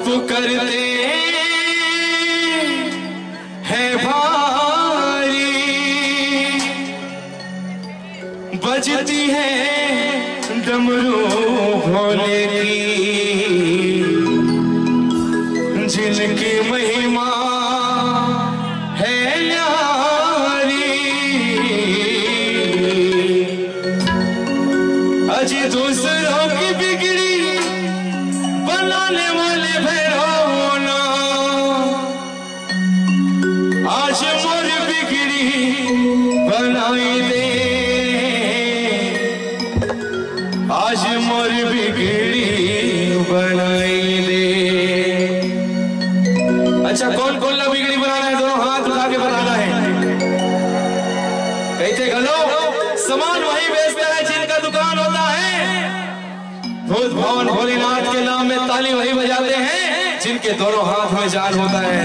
करते हैं भारी, बजती है डमरू भोले की, जिनकी महिमा है न्यारी। अजी दूसरों की बिगड़ी बनाने वाले भैरव ना, आज मोर बिगड़ी बनाई दे, आज मोर बिगड़ी बनाई दे। अच्छा, कौन कौन ला बिगड़ी बनाना है? दोनों हाथ उठा के बनाना है। कहते गलो सामान वही बेचता है जिनका दुकान होता है। भूत भवन भोलेनाथ के नाम में ताली वही बजाते हैं जिनके दोनों हाथ में जान होता है।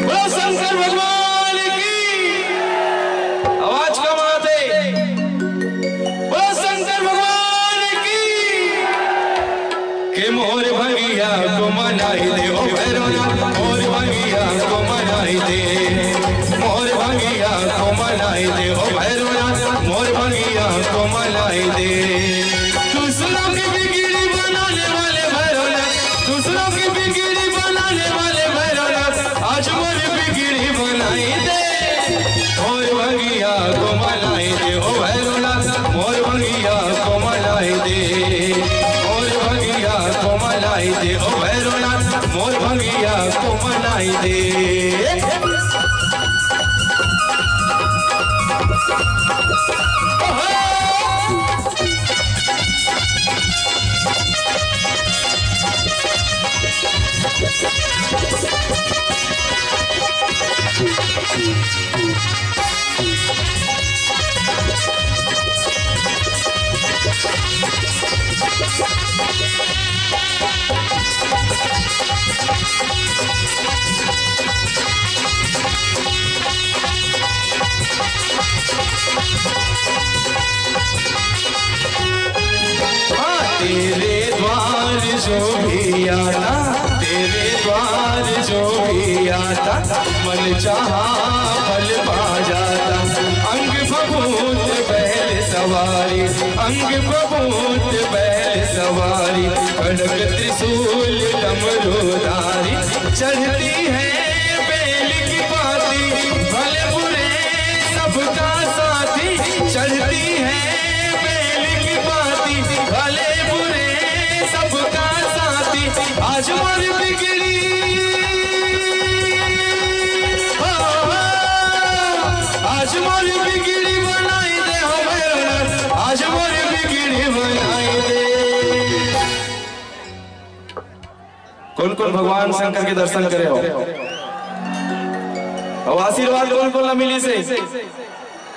बोलो शंकर भगवान की, आवाज कम आते। बोलो शंकर भगवान की, के मोर भंगिया को मनाई दे ओ भैरवनाथ, मोर भंगिया को मनाई दे, मोर भंगिया को मनाई दे ओ भैरवनाथ, मोर भंगिया को मनाई दे। दूसरों की बिगड़ी बनाने वाले भैरवनाथ, दूसरों की बिगड़ी बनाने वाले भैरवनाथ, आज मोर बिगड़ी बनाई दे, मोर भंगिया को मनाई दे ओ भैरवनाथ, मोर भंगिया को मनाई दे, मोर भंगिया को मनाई दे ओ भैरवनाथ, मोर भंगिया को मनाई दे। तेरे द्वार जो भी आता, तेरे द्वार जो भी आता, मन चाहा फल पा जाता। अंग बबूत बैल सवारी, अंग बबूत बैल सवारी, खड़ग त्रिशूल डमरूधारी, चढ़ती है बेल की पाती, भले बुरे सबका साथी, चढ़ती है बेल की पाती, भले बुरे सबका साथी, आज मोर बिगड़ी, आज मोर बिगड़ी बनाई दे हो भैरवनाथ, आज मोर बिगड़ी बनाई दे। कौन कौन भगवान शंकर के दर्शन करे हो? और आशीर्वाद कौन कौन ना मिली से?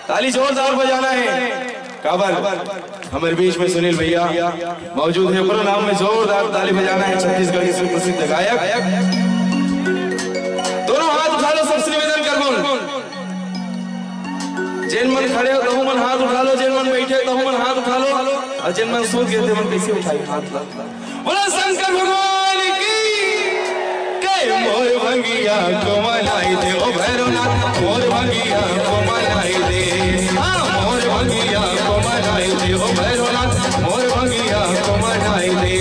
ताली जोरदार बजाना है। काबर हमारे बीच में सुनील भैया मौजूद है, पूरा नाम में जोरदार ताली बजाना है। छत्तीसगढ़ के सुप्रसिद्ध गायक। दोनों हाथ उठा लो, सबसे निवेदन कर बोल। जिन मन खड़े हो तो मन हाथ उठा लो, जिन मन बैठे तो मन हाथ उठा लो, और जिन मन सो गए थे मन कैसे उठाई हाथ? बोलो शंकर भगवान की, के मोर भंगिया को मनाई दे ओ भैरवनाथ, मोर भंगिया को मनाई दे, मोर भंगिया को मनाई दे ओ भैरवनाथ, मोर भंगिया को मनाई दे।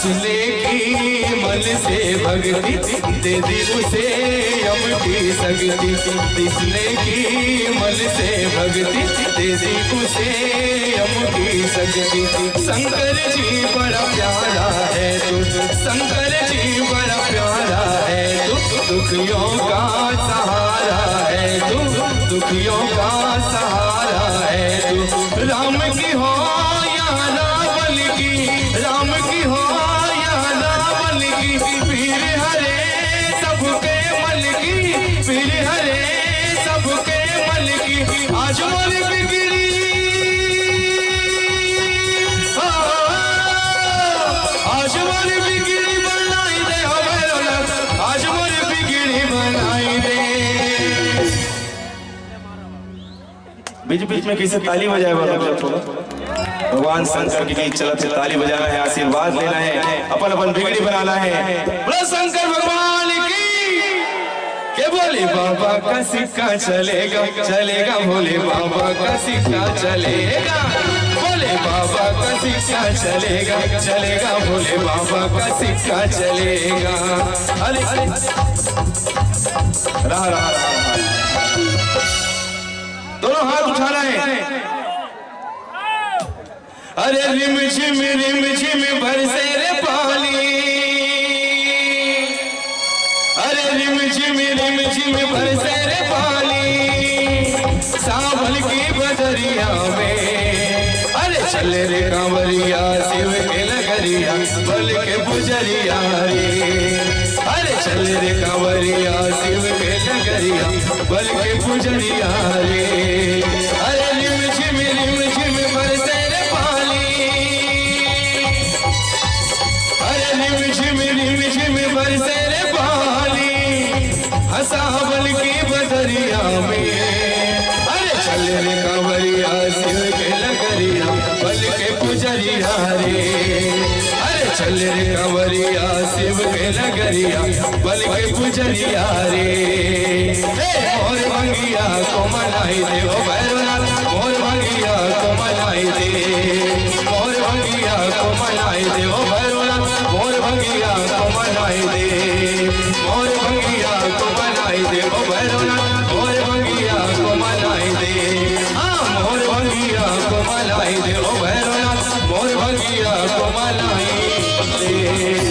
जिसने की मन से भक्ति, दे दी उसे यम की शक्ति, जिसने की मन से भक्ति, दे दी उसे यम की शक्ति। शंकर जी बड़ा प्यारा है तू, शंकर जी बड़ा प्यारा है तू, दुखियों का सहारा है तू, दुखियों का सहारा है तू। बीच बीच में किसी ताली बजाए थोड़ा भगवान शंकर की चलत से ताली बजाना है, आशीर्वाद लेना है, अपन अपन बिगड़ी बनाना है। बोलो शंकर भगवान की। के बोले बाबा का सिक्का चलेगा चलेगा, भोले बाबा का सिक्का चलेगा, भोले बाबा का सिक्का चलेगा चलेगा, भोले बाबा का सिक्का चलेगा। अरे रहा रहा रहा, दोनों हाथ उठाना है। अरे रिम झिम बरसे रे पानी, अरे रिम झिम बरसे रे पानी, सावन की बदरिया में। अरे चले रे कांवरिया शिव के नगरिया, बल के पुजरिया रे। अरे चले रे कांवरिया शिव के नगरिया, बल के पुजरिया रे। अरे रिम झिम बरसे रे पानी, अरे रिम झिम बरसे रे पानी, सावन की बदरिया में। अरे चल रे कांवरिया शिव के नगरिया, बल के पुजरिया रे। अरे चल रे कांवरिया शिव के नगरिया, बल के पुजरिया रे। मोर भंगिया को मनाई दे ओ भैरवनाथ, मोर भंगिया को मनाई दे, मोर भंगिया को मनाई दे ओ भैरवनाथ, मोर भंगिया को मनाई दे, मोर भंगिया को मनाई दे ओ भैरवनाथ, मोर भंगिया को मनाई दे। हाँ मोर भंगिया को मनाई दे ओ भैरवनाथ, मोर भंगिया को मनाई दे।